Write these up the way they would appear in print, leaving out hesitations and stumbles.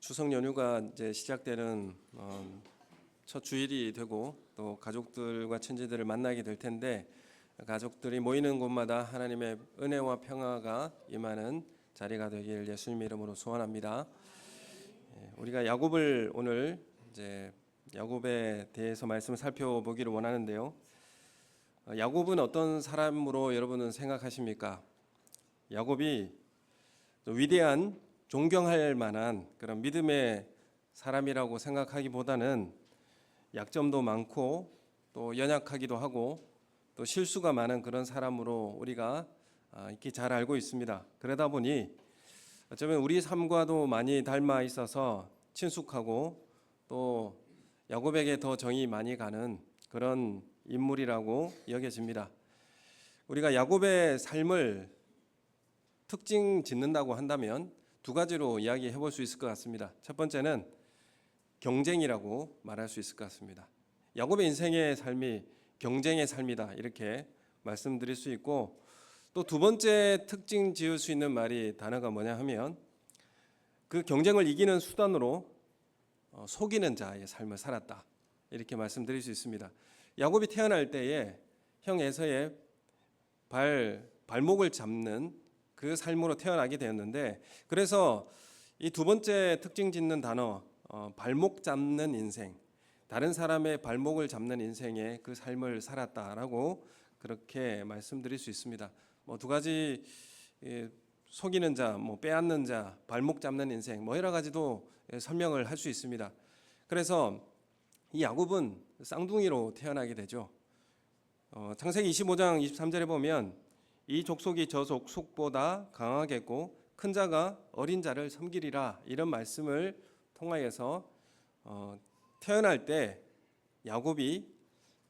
추석 연휴가 이제 시작되는 첫 주일이 되고 또 가족들과 친지들을 만나게 될 텐데, 가족들이 모이는 곳마다 하나님의 은혜와 평화가 임하는 자리가 되길 예수님의 이름으로 소원합니다. 우리가 야곱을 오늘 이제 야곱에 대해서 말씀을 살펴보기를 원하는데요. 야곱은 어떤 사람으로 여러분은 생각하십니까? 야곱이 위대한 존경할 만한 그런 믿음의 사람이라고 생각하기보다는 약점도 많고 또 연약하기도 하고 또 실수가 많은 그런 사람으로 우리가 익히 잘 알고 있습니다. 그러다 보니 어쩌면 우리 삶과도 많이 닮아 있어서 친숙하고 또 야곱에게 더 정이 많이 가는 그런 인물이라고 여겨집니다. 우리가 야곱의 삶을 특징 짓는다고 한다면 두 가지로 이야기해 볼 수 있을 것 같습니다. 첫 번째는 경쟁이라고 말할 수 있을 것 같습니다. 야곱의 인생의 삶이 경쟁의 삶이다, 이렇게 말씀드릴 수 있고, 또 두 번째 특징 지을 수 있는 단어가 뭐냐 하면 그 경쟁을 이기는 수단으로 속이는 자의 삶을 살았다, 이렇게 말씀드릴 수 있습니다. 야곱이 태어날 때에 형 에서의 발목을 잡는 그 삶으로 태어나게 되었는데, 그래서 이 두 번째 특징 짓는 단어, 발목 잡는 인생, 다른 사람의 발목을 잡는 인생의 그 삶을 살았다라고 그렇게 말씀드릴 수 있습니다. 두 가지, 속이는 자, 빼앗는 자, 발목 잡는 인생, 여러 가지도 설명을 할 수 있습니다. 그래서 이 야곱은 쌍둥이로 태어나게 되죠. 창세기 25장 23절에 보면 이 족속이 저 족속보다 강하겠고 큰 자가 어린 자를 섬기리라, 이런 말씀을 통하여서 태어날 때 야곱이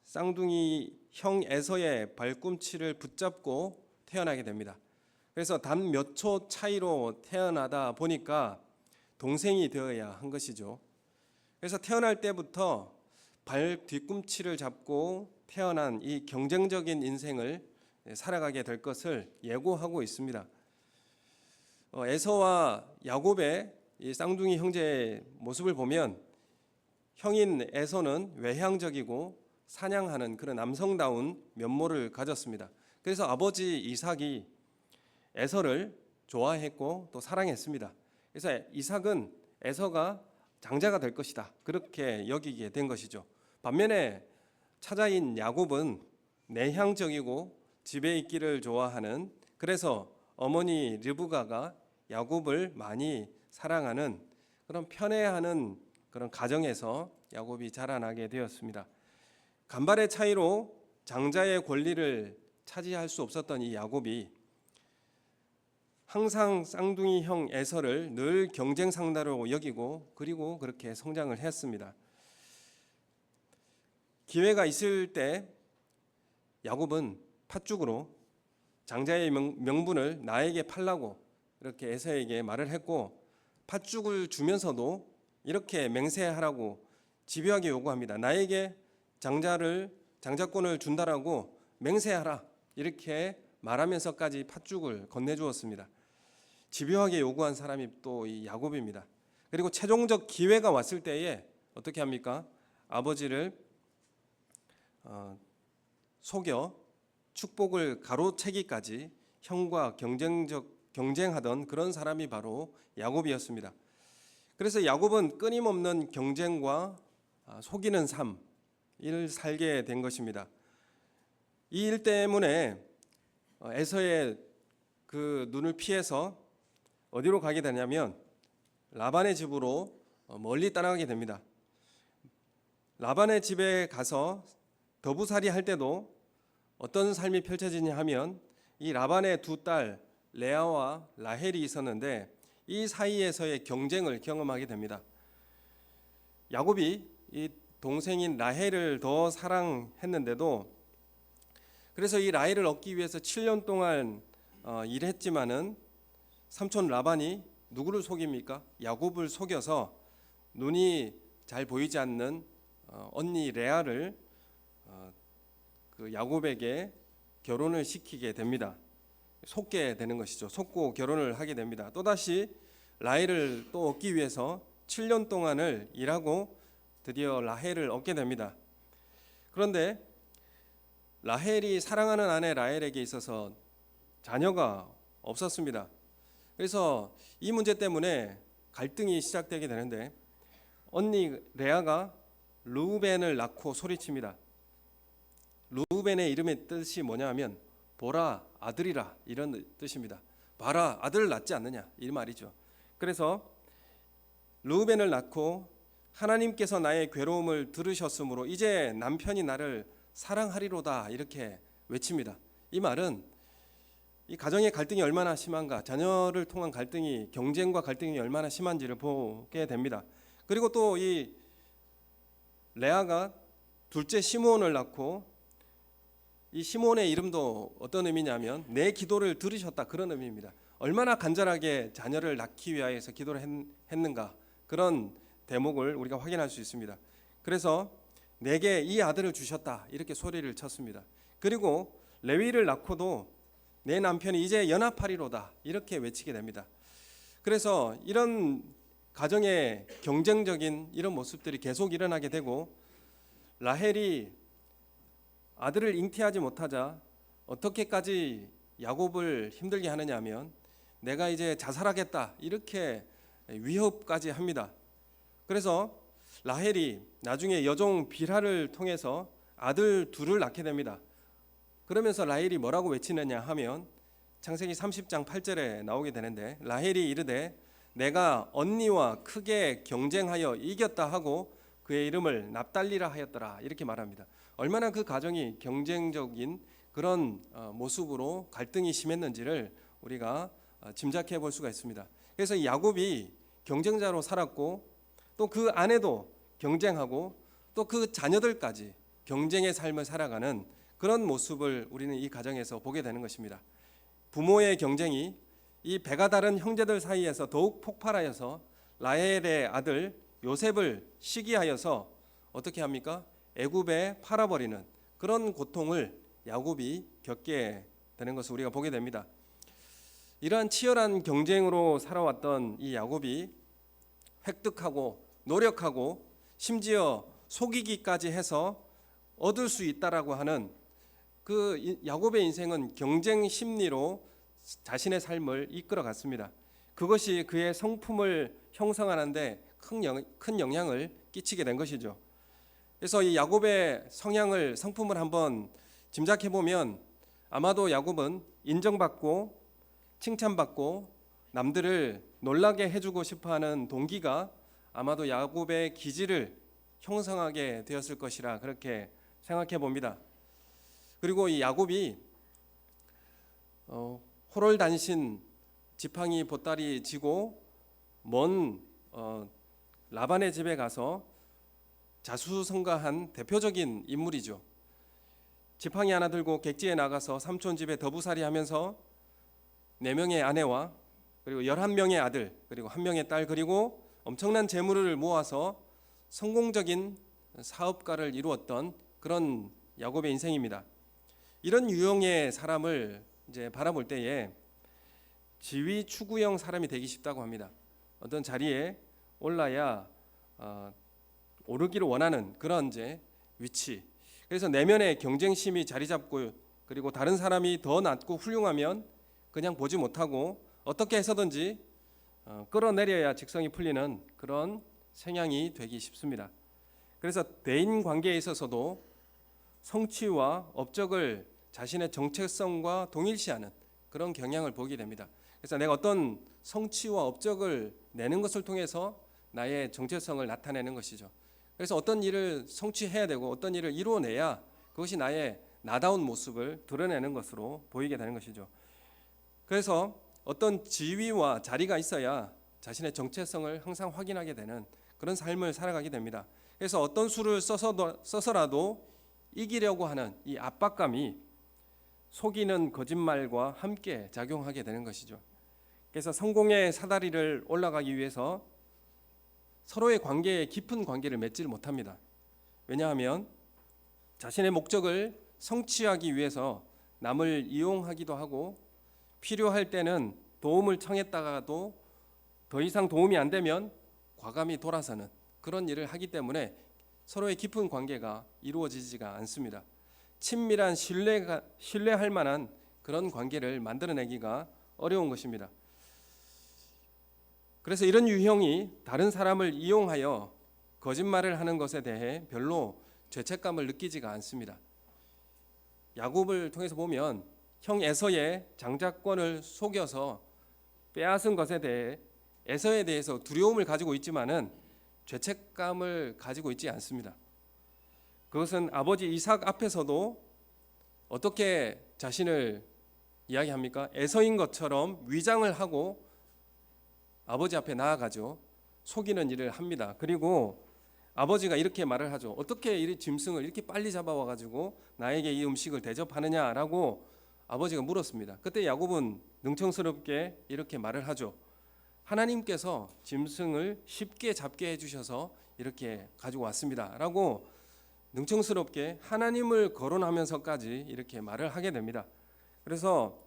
쌍둥이 형 에서의 발꿈치를 붙잡고 태어나게 됩니다. 그래서 단 몇 초 차이로 태어나다 보니까 동생이 되어야 한 것이죠. 그래서 태어날 때부터 발 뒤꿈치를 잡고 태어난 이 경쟁적인 인생을 살아가게 될 것을 예고하고 있습니다. 에서와 야곱의 이 쌍둥이 형제의 모습을 보면 형인 에서는 외향적이고 사냥하는 그런 남성다운 면모를 가졌습니다. 그래서 아버지 이삭이 에서를 좋아했고 또 사랑했습니다. 그래서 이삭은 에서가 장자가 될 것이다, 그렇게 여기게 된 것이죠. 반면에 차자인 야곱은 내향적이고 집에 있기를 좋아하는, 그래서 어머니 르브가가 야곱을 많이 사랑하는 그런 편애하는 그런 가정에서 야곱이 자라나게 되었습니다. 간발의 차이로 장자의 권리를 차지할 수 없었던 이 야곱이 항상 쌍둥이 형 에서를 늘 경쟁 상대로 여기고 그리고 그렇게 성장을 했습니다. 기회가 있을 때 야곱은 팥죽으로 장자의 명분을 나에게 팔라고 이렇게 에서에게 말을 했고, 팥죽을 주면서도 이렇게 맹세하라고 집요하게 요구합니다. 나에게 장자권을 준다라고 맹세하라, 이렇게 말하면서까지 팥죽을 건네주었습니다. 집요하게 요구한 사람이 또 이 야곱입니다. 그리고 최종적 기회가 왔을 때에 어떻게 합니까? 아버지를 속여 축복을 가로채기까지 형과 경쟁하던 그런 사람이 바로 야곱이었습니다. 그래서 야곱은 끊임없는 경쟁과 속이는 삶을 살게 된 것입니다. 이 일 때문에 에서의 그 눈을 피해서 어디로 가게 되냐면 라반의 집으로 멀리 떠나가게 됩니다. 라반의 집에 가서 더부살이 할 때도 어떤 삶이 펼쳐지냐 하면 이 라반의 두 딸 레아와 라헬이 있었는데 이 사이에서의 경쟁을 경험하게 됩니다. 야곱이 이 동생인 라헬을 더 사랑했는데도, 그래서 이 라헬을 얻기 위해서 7년 동안 일했지만은 삼촌 라반이 누구를 속입니까? 야곱을 속여서 눈이 잘 보이지 않는 언니 레아를 그 야곱에게 결혼을 시키게 됩니다. 속게 되는 것이죠. 속고 결혼을 하게 됩니다. 또다시 라헬을 또 얻기 위해서 7년 동안을 일하고 드디어 라헬을 얻게 됩니다. 그런데 라헬이 사랑하는 아내 라헬에게 있어서 자녀가 없었습니다. 그래서 이 문제 때문에 갈등이 시작되게 되는데 언니 레아가 르우벤을 낳고 소리칩니다. 르우벤의 이름의 뜻이 뭐냐 하면 보라 아들이라 이런 뜻입니다. 봐라 아들을 낳지 않느냐 이 말이죠. 그래서 르우벤을 낳고 하나님께서 나의 괴로움을 들으셨으므로 이제 남편이 나를 사랑하리로다 이렇게 외칩니다. 이 말은 이 가정의 갈등이 얼마나 심한가, 자녀를 통한 갈등이, 경쟁과 갈등이 얼마나 심한지를 보게 됩니다. 그리고 또 이 레아가 둘째 시므온을 낳고 이 시므온의 이름도 어떤 의미냐면 내 기도를 들으셨다 그런 의미입니다. 얼마나 간절하게 자녀를 낳기 위하여서 기도를 했는가 그런 대목을 우리가 확인할 수 있습니다. 그래서 내게 이 아들을 주셨다 이렇게 소리를 쳤습니다. 그리고 레위를 낳고도 내 남편이 이제 연합하리로다 이렇게 외치게 됩니다. 그래서 이런 가정의 경쟁적인 이런 모습들이 계속 일어나게 되고 라헬이 아들을 잉태하지 못하자 어떻게까지 야곱을 힘들게 하느냐 하면 내가 이제 자살하겠다 이렇게 위협까지 합니다. 그래서 라헬이 나중에 여종 빌하를 통해서 아들 둘을 낳게 됩니다. 그러면서 라헬이 뭐라고 외치느냐 하면 창세기 30장 8절에 나오게 되는데 라헬이 이르되 내가 언니와 크게 경쟁하여 이겼다 하고 그의 이름을 납달리라 하였더라 이렇게 말합니다. 얼마나 그 가정이 경쟁적인 그런 모습으로 갈등이 심했는지를 우리가 짐작해 볼 수가 있습니다. 그래서 이 야곱이 경쟁자로 살았고 또 그 아내도 경쟁하고 또 그 자녀들까지 경쟁의 삶을 살아가는 그런 모습을 우리는 이 가정에서 보게 되는 것입니다. 부모의 경쟁이 이 배가 다른 형제들 사이에서 더욱 폭발하여서 라헬의 아들 요셉을 시기하여서 어떻게 합니까? 애굽에 팔아버리는 그런 고통을 야곱이 겪게 되는 것을 우리가 보게 됩니다. 이러한 치열한 경쟁으로 살아왔던 이 야곱이 획득하고 노력하고 심지어 속이기까지 해서 얻을 수 있다라고 하는 그 야곱의 인생은 경쟁 심리로 자신의 삶을 이끌어갔습니다. 그것이 그의 성품을 형성하는데 큰 영향을 끼치게 된 것이죠. 그래서 이 야곱의 성품을 한번 짐작해 보면 아마도 야곱은 인정받고 칭찬받고 남들을 놀라게 해주고 싶어하는 동기가 아마도 야곱의 기질을 형성하게 되었을 것이라 그렇게 생각해 봅니다. 그리고 이 야곱이 호롤단신 지팡이 보따리 지고 먼 라반의 집에 가서 자수성가한 대표적인 인물이죠. 지팡이 하나 들고 객지에 나가서 삼촌 집에 더부살이 하면서 4명의 아내와 그리고 11명의 아들 그리고 1명의 딸 그리고 엄청난 재물을 모아서 성공적인 사업가를 이루었던 그런 야곱의 인생입니다. 이런 유형의 사람을 이제 바라볼 때에 지위 추구형 사람이 되기 쉽다고 합니다. 어떤 자리에 올라야 오르기를 원하는 그런 이제 위치. 그래서 내면의 경쟁심이 자리 잡고 그리고 다른 사람이 더 낫고 훌륭하면 그냥 보지 못하고 어떻게 해서든지 끌어내려야 직성이 풀리는 그런 성향이 되기 쉽습니다. 그래서 대인 관계에 있어서도 성취와 업적을 자신의 정체성과 동일시하는 그런 경향을 보게 됩니다. 그래서 내가 어떤 성취와 업적을 내는 것을 통해서 나의 정체성을 나타내는 것이죠. 그래서 어떤 일을 성취해야 되고 어떤 일을 이루어내야 그것이 나의 나다운 모습을 드러내는 것으로 보이게 되는 것이죠. 그래서 어떤 지위와 자리가 있어야 자신의 정체성을 항상 확인하게 되는 그런 삶을 살아가게 됩니다. 그래서 어떤 수를 써서라도 이기려고 하는 이 압박감이 속이는 거짓말과 함께 작용하게 되는 것이죠. 그래서 성공의 사다리를 올라가기 위해서 서로의 관계에 깊은 관계를 맺지를 못합니다. 왜냐하면 자신의 목적을 성취하기 위해서 남을 이용하기도 하고 필요할 때는 도움을 청했다가도 더 이상 도움이 안 되면 과감히 돌아서는 그런 일을 하기 때문에 서로의 깊은 관계가 이루어지지가 않습니다. 친밀한 신뢰할 만한 그런 관계를 만들어내기가 어려운 것입니다. 그래서 이런 유형이 다른 사람을 이용하여 거짓말을 하는 것에 대해 별로 죄책감을 느끼지가 않습니다. 야곱을 통해서 보면 형 에서의 장자권을 속여서 빼앗은 것에 대해 에서에 대해서 두려움을 가지고 있지만은 죄책감을 가지고 있지 않습니다. 그것은 아버지 이삭 앞에서도 어떻게 자신을 이야기합니까? 에서인 것처럼 위장을 하고 아버지 앞에 나아가죠. 속이는 일을 합니다. 그리고 아버지가 이렇게 말을 하죠. 어떻게 이 짐승을 이렇게 빨리 잡아와 가지고 나에게 이 음식을 대접하느냐라고 아버지가 물었습니다. 그때 야곱은 능청스럽게 이렇게 말을 하죠. 하나님께서 짐승을 쉽게 잡게 해주셔서 이렇게 가지고 왔습니다 라고 능청스럽게 하나님을 거론하면서까지 이렇게 말을 하게 됩니다. 그래서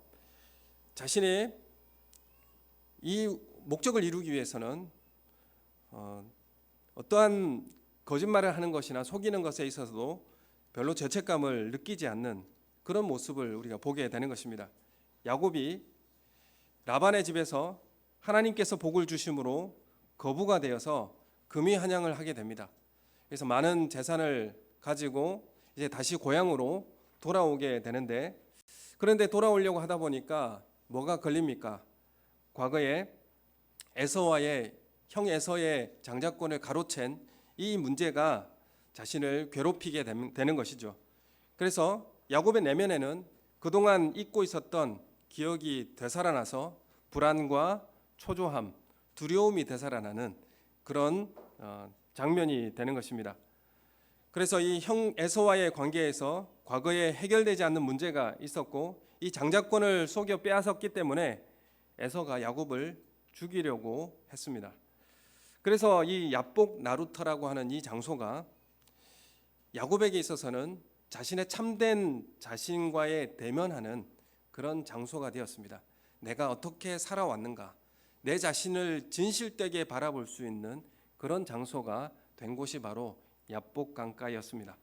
자신의 이 목적을 이루기 위해서는 어떠한 거짓말을 하는 것이나 속이는 것에 있어서도 별로 죄책감을 느끼지 않는 그런 모습을 우리가 보게 되는 것입니다. 야곱이 라반의 집에서 하나님께서 복을 주심으로 거부가 되어서 금이 한양을 하게 됩니다. 그래서 많은 재산을 가지고 이제 다시 고향으로 돌아오게 되는데, 그런데 돌아오려고 하다 보니까 뭐가 걸립니까? 과거에 형 에서의 장자권을 가로챈 이 문제가 자신을 괴롭히게 되는 것이죠. 그래서 야곱의 내면에는 그동안 잊고 있었던 기억이 되살아나서 불안과 초조함, 두려움이 되살아나는 그런 장면이 되는 것입니다. 그래서 이 형 에서와의 관계에서 과거에 해결되지 않는 문제가 있었고 이 장자권을 속여 빼앗았기 때문에 에서가 야곱을 죽이려고 했습니다. 그래서 이 야복 나루터라고 하는 이 장소가 야곱에게 있어서는 자신의 참된 자신과의 대면하는 그런 장소가 되었습니다. 내가 어떻게 살아왔는가, 내 자신을 진실되게 바라볼 수 있는 그런 장소가 된 곳이 바로 야복 강가였습니다.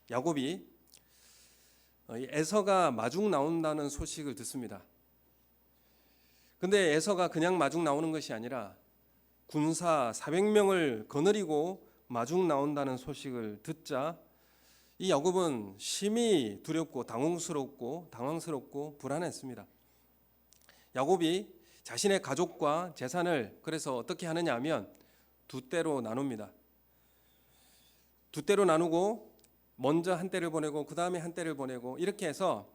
야곱이 에서가 마중 나온다는 소식을 듣습니다. 근데 에서가 그냥 마중 나오는 것이 아니라 군사 400명을 거느리고 마중 나온다는 소식을 듣자 이 야곱은 심히 두렵고 당황스럽고 불안했습니다. 야곱이 자신의 가족과 재산을 그래서 어떻게 하느냐 하면 두 때로 나눕니다. 두 때로 나누고 먼저 한 때를 보내고 그 다음에 한 때를 보내고 이렇게 해서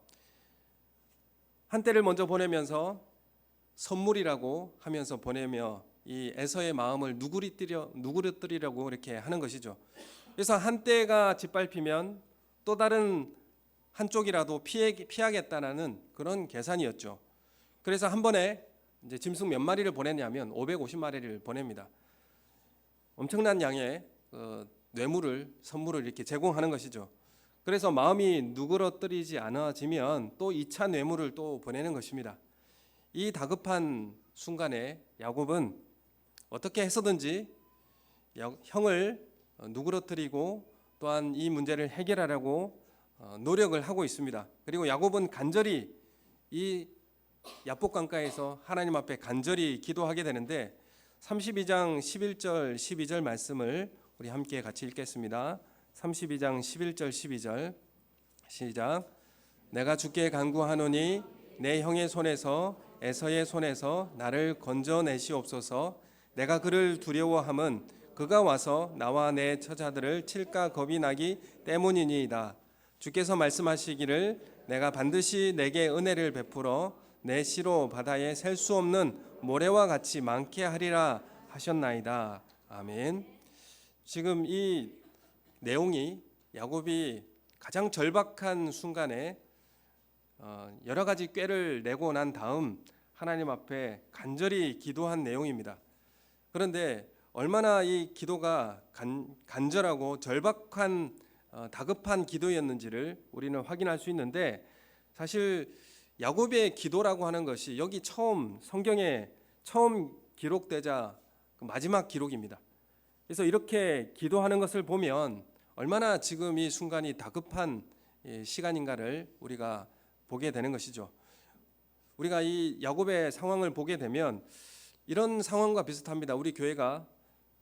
한 때를 먼저 보내면서 선물이라고 하면서 보내며 이 에서의 마음을 누그러뜨리려고 이렇게 하는 것이죠. 그래서 한 때가 짓밟히면 또 다른 한쪽이라도 피하겠다는 그런 계산이었죠. 그래서 한 번에 이제 짐승 몇 마리를 보냈냐면 550마리를 보냅니다. 엄청난 양의 선물을 이렇게 제공하는 것이죠. 그래서 마음이 누그러뜨리지 않아지면 또 2차 뇌물을 또 보내는 것입니다. 이 다급한 순간에 야곱은 어떻게 해서든지 형을 누그러뜨리고 또한 이 문제를 해결하려고 노력을 하고 있습니다. 그리고 야곱은 간절히 이 야복 강가에서 하나님 앞에 간절히 기도하게 되는데 32장 11절 12절 말씀을 우리 함께 같이 읽겠습니다. 32장 11절 12절 시작. 내가 주께 간구하노니 내 형의 손에서 에서의 손에서 나를 건져내시옵소서. 내가 그를 두려워함은 그가 와서 나와 내 처자들을 칠까 겁이 나기 때문이니이다. 주께서 말씀하시기를 내가 반드시 내게 은혜를 베풀어 내 시로 바다에 셀 수 없는 모래와 같이 많게 하리라 하셨나이다. 아멘. 지금 이 내용이 야곱이 가장 절박한 순간에 여러 가지 꾀를 내고 난 다음 하나님 앞에 간절히 기도한 내용입니다. 그런데 얼마나 이 기도가 간절하고 절박한 다급한 기도였는지를 우리는 확인할 수 있는데, 사실 야곱의 기도라고 하는 것이 여기 성경에 처음 기록되자 그 마지막 기록입니다. 그래서 이렇게 기도하는 것을 보면 얼마나 지금 이 순간이 다급한 시간인가를 우리가 보게 되는 것이죠. 우리가 이 야곱의 상황을 보게 되면 이런 상황과 비슷합니다. 우리 교회가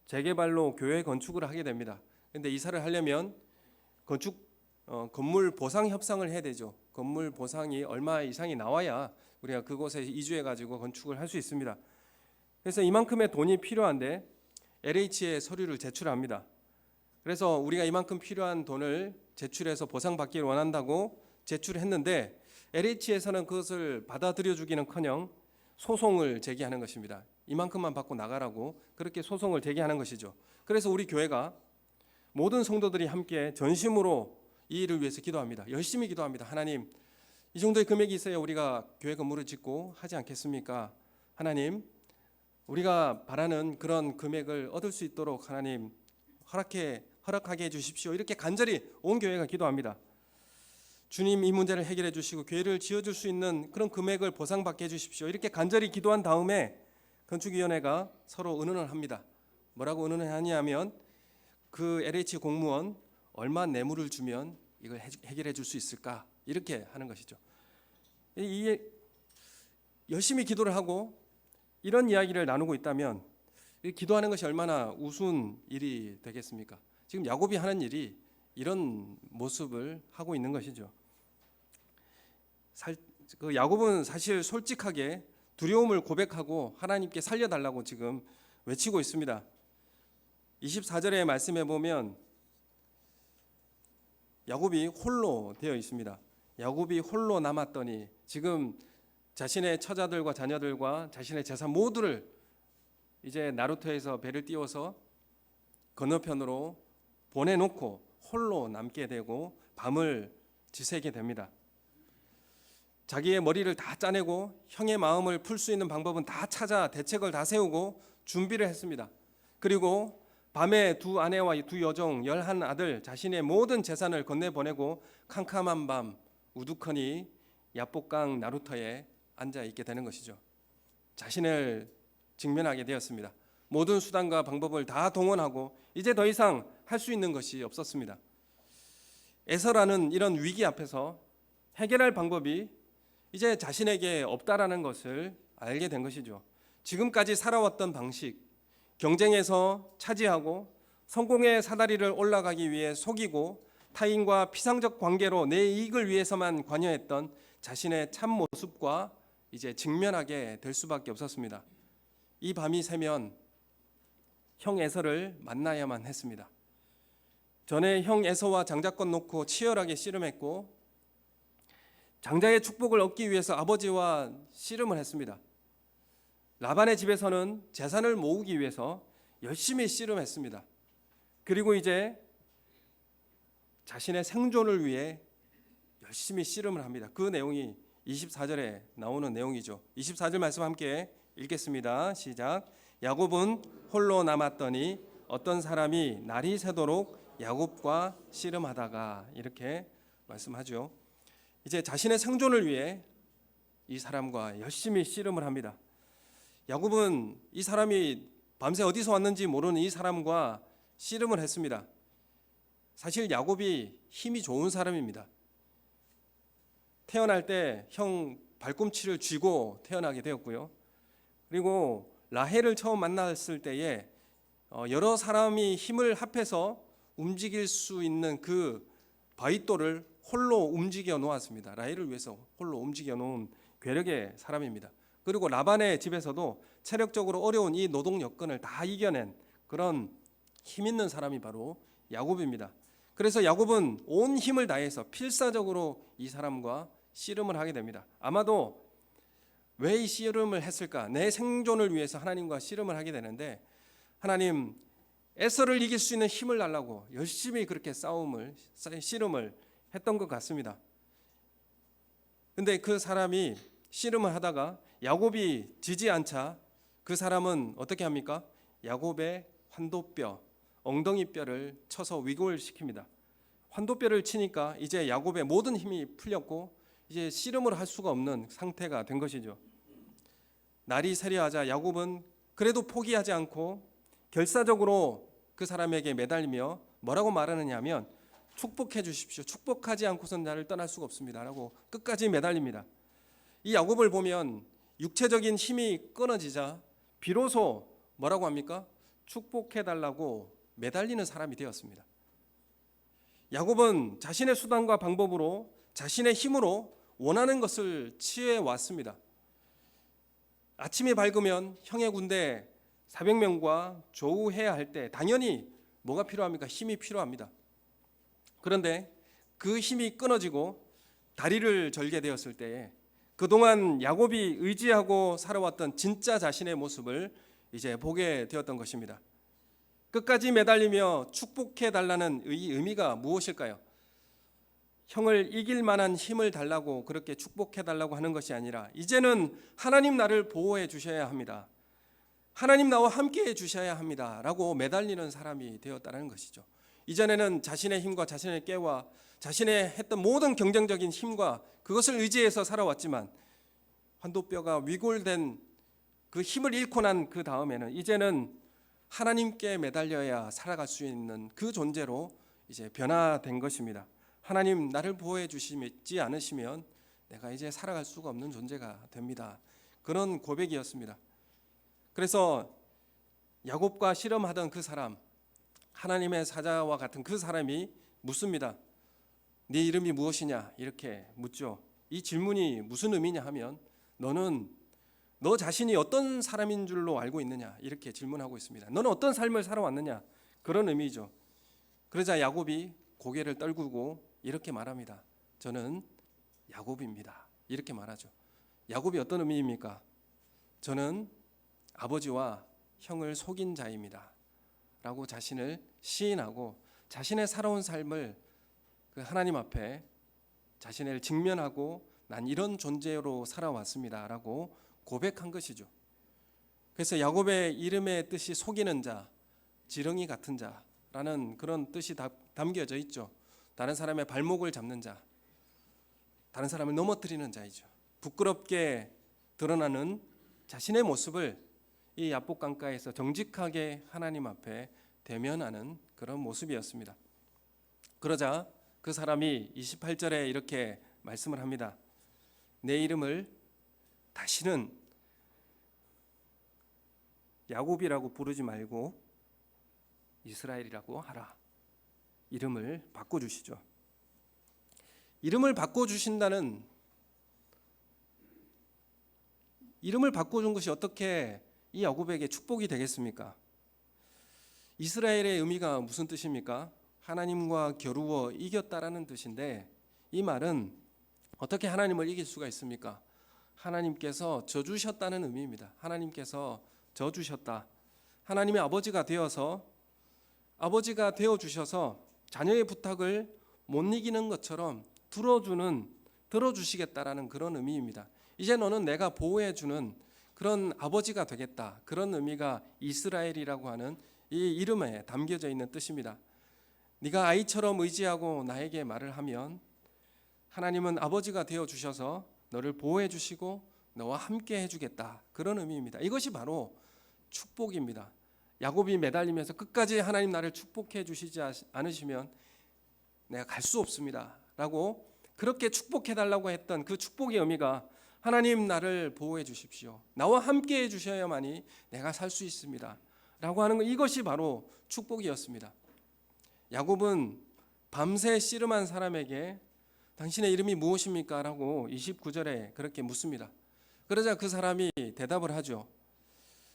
재개발로 교회 건축을 하게 됩니다. 그런데 이사를 하려면 건물 보상 협상을 해야 되죠. 건물 보상이 얼마 이상이 나와야 우리가 그곳에 이주해 가지고 건축을 할 수 있습니다. 그래서 이만큼의 돈이 필요한데 LH에 서류를 제출합니다. 그래서 우리가 이만큼 필요한 돈을 제출해서 보상받기를 원한다고 제출했는데 LH에서는 그것을 받아들여 주기는커녕 소송을 제기하는 것입니다. 이만큼만 받고 나가라고 그렇게 소송을 제기하는 것이죠. 그래서 우리 교회가 모든 성도들이 함께 전심으로 이 일을 위해서 기도합니다. 열심히 기도합니다. 하나님, 이 정도의 금액이 있어야 우리가 교회 건물을 짓고 하지 않겠습니까? 하나님, 우리가 바라는 그런 금액을 얻을 수 있도록 하나님 허락하게 해주십시오. 이렇게 간절히 온 교회가 기도합니다. 주님, 이 문제를 해결해 주시고 교회를 지어줄 수 있는 그런 금액을 보상받게 해주십시오. 이렇게 간절히 기도한 다음에 건축위원회가 서로 의논을 합니다. 뭐라고 의논을 하냐면 그 LH 공무원 얼마 뇌물을 주면 이걸 해결해 줄 수 있을까? 이렇게 하는 것이죠. 열심히 기도를 하고 이런 이야기를 나누고 있다면 기도하는 것이 얼마나 우스운 일이 되겠습니까? 지금 야곱이 하는 일이 이런 모습을 하고 있는 것이죠. 야곱은 사실 솔직하게 두려움을 고백하고 하나님께 살려달라고 지금 외치고 있습니다. 24절의 말씀에 보면 야곱이 홀로 되어 있습니다. 야곱이 홀로 남았더니 지금 자신의 처자들과 자녀들과 자신의 재산 모두를 이제 나루터에서 배를 띄워서 건너편으로 보내놓고 홀로 남게 되고 밤을 지새게 됩니다. 자기의 머리를 다 짜내고 형의 마음을 풀 수 있는 방법은 다 찾아 대책을 다 세우고 준비를 했습니다. 그리고 밤에 두 아내와 두 여종 11아들 자신의 모든 재산을 건네보내고 캄캄한 밤 우두커니 야복강 나루터에 앉아 있게 되는 것이죠. 자신을 직면하게 되었습니다. 모든 수단과 방법을 다 동원하고 이제 더 이상 할 수 있는 것이 없었습니다. 에서라는 이런 위기 앞에서 해결할 방법이 이제 자신에게 없다라는 것을 알게 된 것이죠. 지금까지 살아왔던 방식, 경쟁에서 차지하고 성공의 사다리를 올라가기 위해 속이고 타인과 피상적 관계로 내 이익을 위해서만 관여했던 자신의 참 모습과 이제 직면하게 될 수밖에 없었습니다. 이 밤이 새면 형 에서를 만나야만 했습니다. 전에 형 에서와 장자권 놓고 치열하게 씨름했고 장자의 축복을 얻기 위해서 아버지와 씨름을 했습니다. 라반의 집에서는 재산을 모으기 위해서 열심히 씨름했습니다. 그리고 이제 자신의 생존을 위해 열심히 씨름을 합니다. 그 내용이 24절에 나오는 내용이죠. 24절 말씀 함께 읽겠습니다. 시작. 야곱은 홀로 남았더니 어떤 사람이 날이 새도록 야곱과 씨름하다가, 이렇게 말씀하죠. 이제 자신의 생존을 위해 이 사람과 열심히 씨름을 합니다. 야곱은 이 사람이 밤새 어디서 왔는지 모르는 이 사람과 씨름을 했습니다. 사실 야곱이 힘이 좋은 사람입니다. 태어날 때 형 발꿈치를 쥐고 태어나게 되었고요. 그리고 라헬을 처음 만났을 때에 여러 사람이 힘을 합해서 움직일 수 있는 그 바윗돌을 홀로 움직여 놓았습니다. 라헬을 위해서 홀로 움직여 놓은 괴력의 사람입니다. 그리고 라반의 집에서도 체력적으로 어려운 이 노동 여건을 다 이겨낸 그런 힘 있는 사람이 바로 야곱입니다. 그래서 야곱은 온 힘을 다해서 필사적으로 이 사람과 씨름을 하게 됩니다. 아마도 왜 이 씨름을 했을까? 내 생존을 위해서 하나님과 씨름을 하게 되는데, 하나님 에서를 이길 수 있는 힘을 달라고 열심히 그렇게 씨름을 했던 것 같습니다. 근데 그 사람이 씨름을 하다가 야곱이 지지 않자 그 사람은 어떻게 합니까? 야곱의 환도뼈, 엉덩이뼈를 쳐서 위골 시킵니다. 환도뼈를 치니까 이제 야곱의 모든 힘이 풀렸고 이제 씨름을 할 수가 없는 상태가 된 것이죠. 날이 새려하자 야곱은 그래도 포기하지 않고 결사적으로 그 사람에게 매달리며 뭐라고 말하느냐 하면 축복해 주십시오. 축복하지 않고선 나를 떠날 수가 없습니다. 라고 끝까지 매달립니다. 이 야곱을 보면 육체적인 힘이 끊어지자 비로소 뭐라고 합니까? 축복해 달라고 매달리는 사람이 되었습니다. 야곱은 자신의 수단과 방법으로 자신의 힘으로 원하는 것을 취해 왔습니다. 아침이 밝으면 형의 군대 400명과 조우해야 할 때 당연히 뭐가 필요합니까? 힘이 필요합니다. 그런데 그 힘이 끊어지고 다리를 절게 되었을 때에 그동안 야곱이 의지하고 살아왔던 진짜 자신의 모습을 이제 보게 되었던 것입니다. 끝까지 매달리며 축복해 달라는 이 의미가 무엇일까요? 형을 이길 만한 힘을 달라고 그렇게 축복해 달라고 하는 것이 아니라 이제는 하나님 나를 보호해 주셔야 합니다. 하나님 나와 함께 해 주셔야 합니다. 라고 매달리는 사람이 되었다는 것이죠. 이전에는 자신의 힘과 자신의 깨와 자신의 했던 모든 경쟁적인 힘과 그것을 의지해서 살아왔지만 환도뼈가 위골된 그 힘을 잃고 난 그 다음에는 이제는 하나님께 매달려야 살아갈 수 있는 그 존재로 이제 변화된 것입니다. 하나님 나를 보호해 주시지 않으시면 내가 이제 살아갈 수가 없는 존재가 됩니다. 그런 고백이었습니다. 그래서 야곱과 씨름하던 그 사람, 하나님의 사자와 같은 그 사람이 묻습니다. 네 이름이 무엇이냐? 이렇게 묻죠. 이 질문이 무슨 의미냐 하면 너 자신이 어떤 사람인 줄로 알고 있느냐? 이렇게 질문하고 있습니다. 너는 어떤 삶을 살아왔느냐? 그런 의미죠. 그러자 야곱이 고개를 떨구고 이렇게 말합니다. 저는 야곱입니다. 이렇게 말하죠. 야곱이 어떤 의미입니까? 저는 아버지와 형을 속인 자입니다. 라고 자신을 시인하고 자신의 살아온 삶을 그 하나님 앞에 자신을 직면하고 난 이런 존재로 살아왔습니다. 라고 고백한 것이죠. 그래서 야곱의 이름의 뜻이 속이는 자, 지렁이 같은 자라는 그런 뜻이 담겨져 있죠. 다른 사람의 발목을 잡는 자, 다른 사람을 넘어뜨리는 자이죠. 부끄럽게 드러나는 자신의 모습을 이 야복 강가에서 정직하게 하나님 앞에 대면하는 그런 모습이었습니다. 그러자 그 사람이 28절에 이렇게 말씀을 합니다. 내 이름을 다시는 야곱이라고 부르지 말고 이스라엘이라고 하라. 이름을 바꿔주시죠. 이름을 바꿔주신다는, 이름을 바꿔준 것이 어떻게 이 야곱에게 축복이 되겠습니까? 이스라엘의 의미가 무슨 뜻입니까? 하나님과 겨루어 이겼다라는 뜻인데, 이 말은 어떻게 하나님을 이길 수가 있습니까? 하나님께서 져주셨다는 의미입니다. 하나님께서 져주셨다. 하나님의 아버지가 되어주셔서 자녀의 부탁을 못 이기는 것처럼 들어주시겠다라는 그런 의미입니다. 이제 너는 내가 보호해주는 그런 아버지가 되겠다. 그런 의미가 이스라엘이라고 하는 이 이름에 담겨져 있는 뜻입니다. 네가 아이처럼 의지하고 나에게 말을 하면 하나님은 아버지가 되어주셔서 너를 보호해주시고 너와 함께 해주겠다. 그런 의미입니다. 이것이 바로 축복입니다. 야곱이 매달리면서 끝까지 하나님 나를 축복해 주시지 않으시면 내가 갈 수 없습니다. 라고 그렇게 축복해 달라고 했던 그 축복의 의미가 하나님 나를 보호해 주십시오. 나와 함께 해 주셔야만이 내가 살 수 있습니다. 라고 하는 것, 이것이 바로 축복이었습니다. 야곱은 밤새 씨름한 사람에게 당신의 이름이 무엇입니까? 라고 29절에 그렇게 묻습니다. 그러자 그 사람이 대답을 하죠.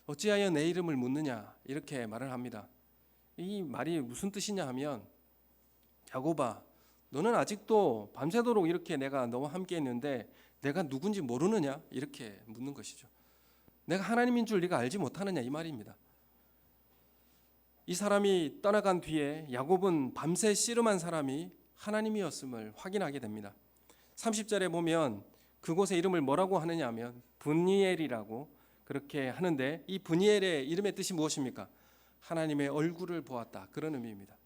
어찌하여 내 이름을 묻느냐? 이렇게 말을 합니다. 이 말이 무슨 뜻이냐 하면, 야곱아, 너는 아직도 밤새도록 이렇게 내가 너와 함께 있는데 내가 누군지 모르느냐? 이렇게 묻는 것이죠. 내가 하나님인 줄 네가 알지 못하느냐? 이 말입니다. 이 사람이 떠나간 뒤에 야곱은 밤새 씨름한 사람이 하나님이었음을 확인하게 됩니다. 30절에 보면 그곳의 이름을 뭐라고 하느냐 하면 브니엘이라고 그렇게 하는데, 이 브니엘의 이름의 뜻이 무엇입니까? 하나님의 얼굴을 보았다. 그런 의미입니다.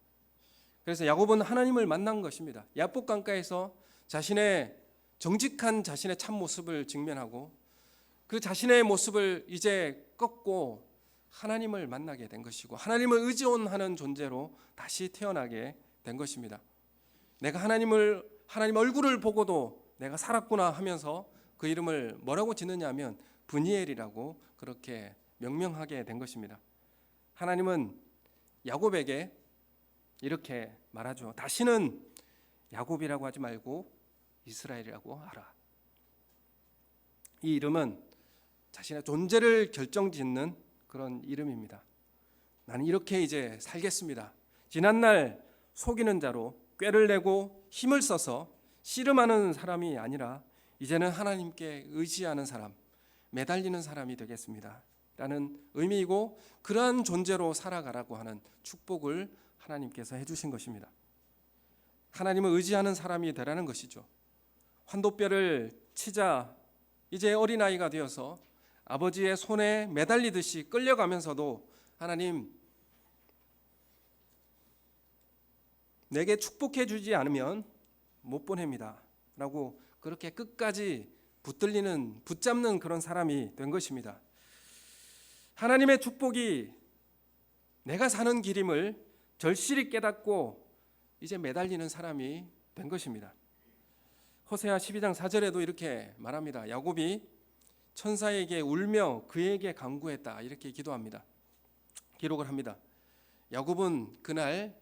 그래서 야곱은 하나님을 만난 것입니다. 야복 강가에서 자신의 정직한 자신의 참 모습을 직면하고 그 자신의 모습을 이제 꺾고 하나님을 만나게 된 것이고 하나님을 의존하는 존재로 다시 태어나게 된 것입니다. 내가 하나님 얼굴을 보고도 내가 살았구나 하면서 그 이름을 뭐라고 짓느냐 하면 브니엘이라고 그렇게 명명하게 된 것입니다. 하나님은 야곱에게 이렇게 말하죠. 다시는 야곱이라고 하지 말고 이스라엘이라고 하라. 이 이름은 자신의 존재를 결정짓는 그런 이름입니다. 나는 이렇게 이제 살겠습니다. 지난날 속이는 자로 꾀를 내고 힘을 써서 씨름하는 사람이 아니라 이제는 하나님께 의지하는 사람, 매달리는 사람이 되겠습니다 라는 의미이고, 그러한 존재로 살아가라고 하는 축복을 하나님께서 해주신 것입니다. 하나님을 의지하는 사람이 되라는 것이죠. 환도뼈를 치자 이제 어린아이가 되어서 아버지의 손에 매달리듯이 끌려가면서도 하나님, 내게 축복해 주지 않으면 못 보냅니다 라고 그렇게 끝까지 붙잡는 그런 사람이 된 것입니다. 하나님의 축복이 내가 사는 길임을 절실히 깨닫고 이제 매달리는 사람이 된 것입니다. 호세아 12장 4절에도 이렇게 말합니다. 야곱이 천사에게 울며 그에게 간구했다 이렇게 기도합니다. 기록을 합니다. 야곱은 그날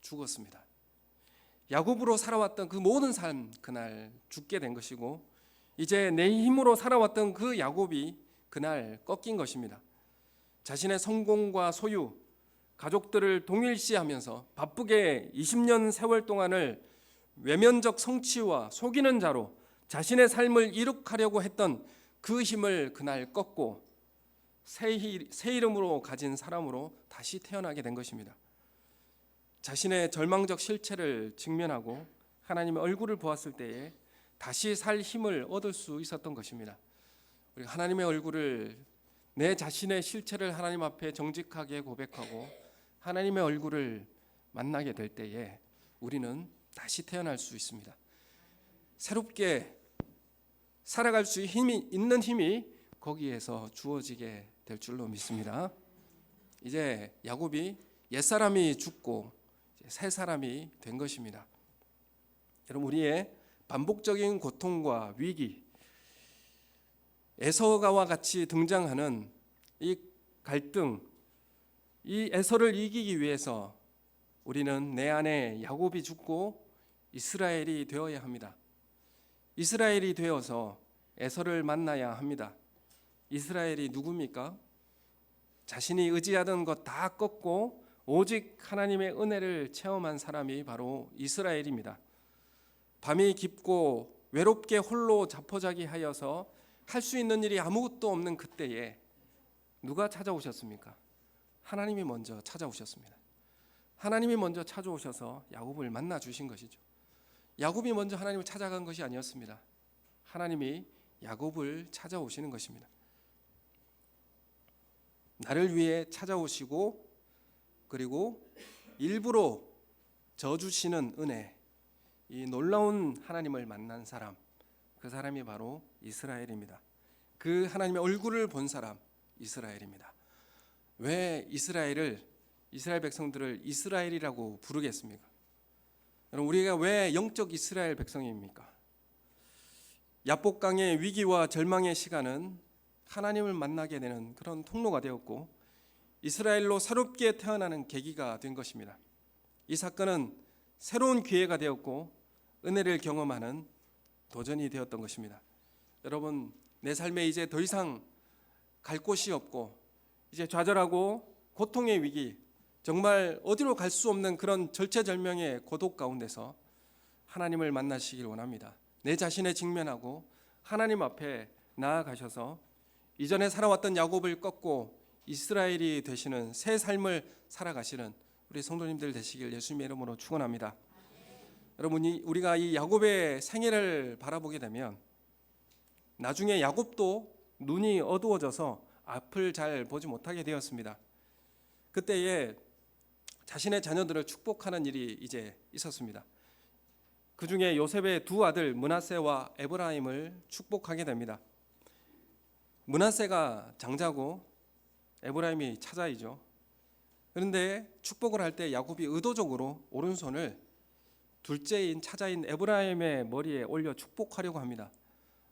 죽었습니다. 야곱으로 살아왔던 그 모든 삶 그날 죽게 된 것이고, 이제 내 힘으로 살아왔던 그 야곱이 그날 꺾인 것입니다. 자신의 성공과 소유, 가족들을 동일시하면서 바쁘게 20년 세월 동안을 외면적 성취와 속이는 자로 자신의 삶을 이룩하려고 했던 그 힘을 그날 꺾고 새 이름으로 가진 사람으로 다시 태어나게 된 것입니다. 자신의 절망적 실체를 직면하고 하나님의 얼굴을 보았을 때에 다시 살 힘을 얻을 수 있었던 것입니다. 우리가 하나님의 얼굴을, 내 자신의 실체를 하나님 앞에 정직하게 고백하고 하나님의 얼굴을 만나게 될 때에 우리는 다시 태어날 수 있습니다. 새롭게 살아갈 수 있는 힘이 거기에서 주어지게 될 줄로 믿습니다. 이제 야곱이 옛사람이 죽고 새 사람이 된 것입니다. 여러분, 우리의 반복적인 고통과 위기, 에서가와 같이 등장하는 이 갈등, 이 에서를 이기기 위해서 우리는 내 안에 야곱이 죽고 이스라엘이 되어야 합니다. 이스라엘이 되어서 에서를 만나야 합니다. 이스라엘이 누굽니까? 자신이 의지하던 것 다 꺾고 오직 하나님의 은혜를 체험한 사람이 바로 이스라엘입니다. 밤이 깊고 외롭게 홀로 자포자기하여서 할 수 있는 일이 아무것도 없는 그때에 누가 찾아오셨습니까? 하나님이 먼저 찾아오셨습니다. 하나님이 먼저 찾아오셔서 야곱을 만나 주신 것이죠. 야곱이 먼저 하나님을 찾아간 것이 아니었습니다. 하나님이 야곱을 찾아오시는 것입니다. 나를 위해 찾아오시고, 그리고 일부러 져주시는 은혜, 이 놀라운 하나님을 만난 사람, 그 사람이 바로 이스라엘입니다. 그 하나님의 얼굴을 본 사람, 이스라엘입니다. 왜 이스라엘 백성들을 이스라엘이라고 부르겠습니까? 여러분, 우리가 왜 영적 이스라엘 백성입니까? 야복강의 위기와 절망의 시간은 하나님을 만나게 되는 그런 통로가 되었고, 이스라엘로 새롭게 태어나는 계기가 된 것입니다. 이 사건은 새로운 기회가 되었고 은혜를 경험하는 도전이 되었던 것입니다. 여러분, 내 삶에 이제 더 이상 갈 곳이 없고 이제 좌절하고 고통의 위기, 정말 어디로 갈 수 없는 그런 절체절명의 고독 가운데서 하나님을 만나시길 원합니다. 내 자신에 직면하고 하나님 앞에 나아가셔서 이전에 살아왔던 야곱을 꺾고 이스라엘이 되시는 새 삶을 살아가시는 우리 성도님들 되시길 예수님의 이름으로 축원합니다. 여러분이 우리가 이 야곱의 생애를 바라보게 되면 나중에 야곱도 눈이 어두워져서 앞을 잘 보지 못하게 되었습니다. 그때에 자신의 자녀들을 축복하는 일이 이제 있었습니다. 그 중에 요셉의 두 아들 므낫세와 에브라임을 축복하게 됩니다. 므낫세가 장자고 에브라임이 차자이죠. 그런데 축복을 할 때 야곱이 의도적으로 오른손을 둘째인 차자인 에브라임의 머리에 올려 축복하려고 합니다.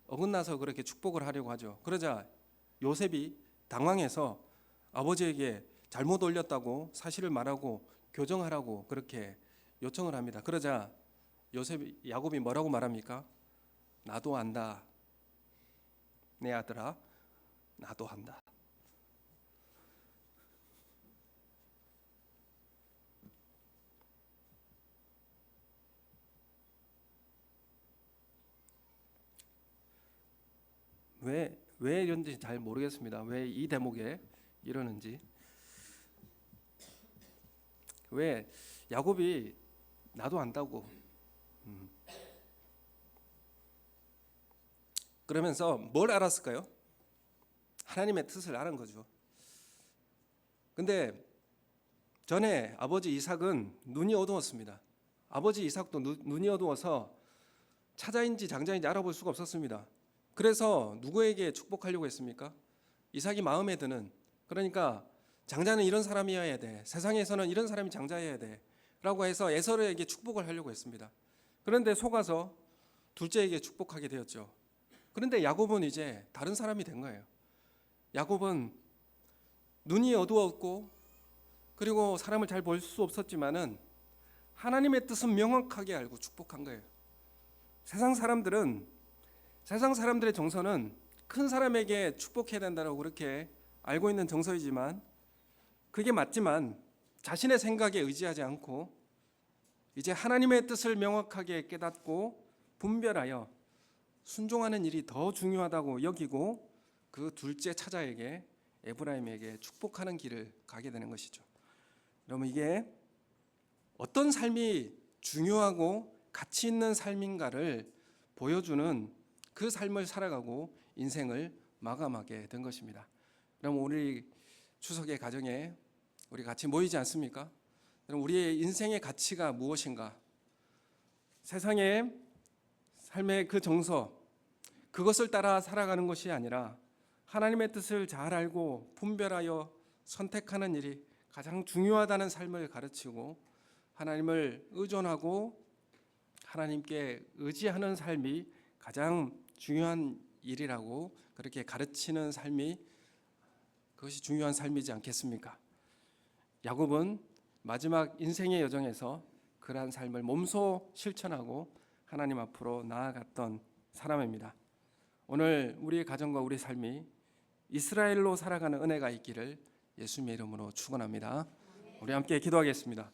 어긋나서 그렇게 축복을 하려고 하죠. 그러자 요셉이 당황해서 아버지에게 잘못 올렸다고 사실을 말하고 교정하라고 그렇게 요청을 합니다. 그러자 야곱이 뭐라고 말합니까? 나도 안다. 내 아들아, 나도 한다. 왜 이런지 잘 모르겠습니다. 왜 이 대목에 이러는지. 왜 야곱이 나도 안다고 그러면서 뭘 알았을까요? 하나님의 뜻을 알은 거죠. 근데 전에 아버지 이삭은 눈이 어두웠습니다. 아버지 이삭도 눈이 어두워서 차자인지 장자인지 알아볼 수가 없었습니다. 그래서 누구에게 축복하려고 했습니까? 이삭이 마음에 드는, 그러니까 장자는 이런 사람이어야 돼, 세상에서는 이런 사람이 장자여야 돼 라고 해서 에서에게 축복을 하려고 했습니다. 그런데 속아서 둘째에게 축복하게 되었죠. 그런데 야곱은 이제 다른 사람이 된 거예요. 야곱은 눈이 어두웠고 그리고 사람을 잘 볼 수 없었지만은 하나님의 뜻은 명확하게 알고 축복한 거예요. 세상 사람들의 정서는 큰 사람에게 축복해야 된다고 그렇게 알고 있는 정서이지만, 그게 맞지만 자신의 생각에 의지하지 않고 이제 하나님의 뜻을 명확하게 깨닫고 분별하여 순종하는 일이 더 중요하다고 여기고 그 둘째 차자에게, 에브라임에게 축복하는 길을 가게 되는 것이죠. 그러면 이게 어떤 삶이 중요하고 가치 있는 삶인가를 보여주는 그 삶을 살아가고 인생을 마감하게 된 것입니다. 그럼 우리 추석의 가정에 우리 같이 모이지 않습니까? 그럼 우리의 인생의 가치가 무엇인가? 세상의 삶의 그 정서, 그것을 따라 살아가는 것이 아니라 하나님의 뜻을 잘 알고 분별하여 선택하는 일이 가장 중요하다는 삶을 가르치고, 하나님을 의존하고 하나님께 의지하는 삶이 가장 중요한 일이라고 그렇게 가르치는 삶이, 그것이 중요한 삶이지 않겠습니까? 야곱은 마지막 인생의 여정에서 그러한 삶을 몸소 실천하고 하나님 앞으로 나아갔던 사람입니다. 오늘 우리의 가정과 우리 삶이 이스라엘로 살아가는 은혜가 있기를 예수님의 이름으로 축원합니다. 우리 함께 기도하겠습니다.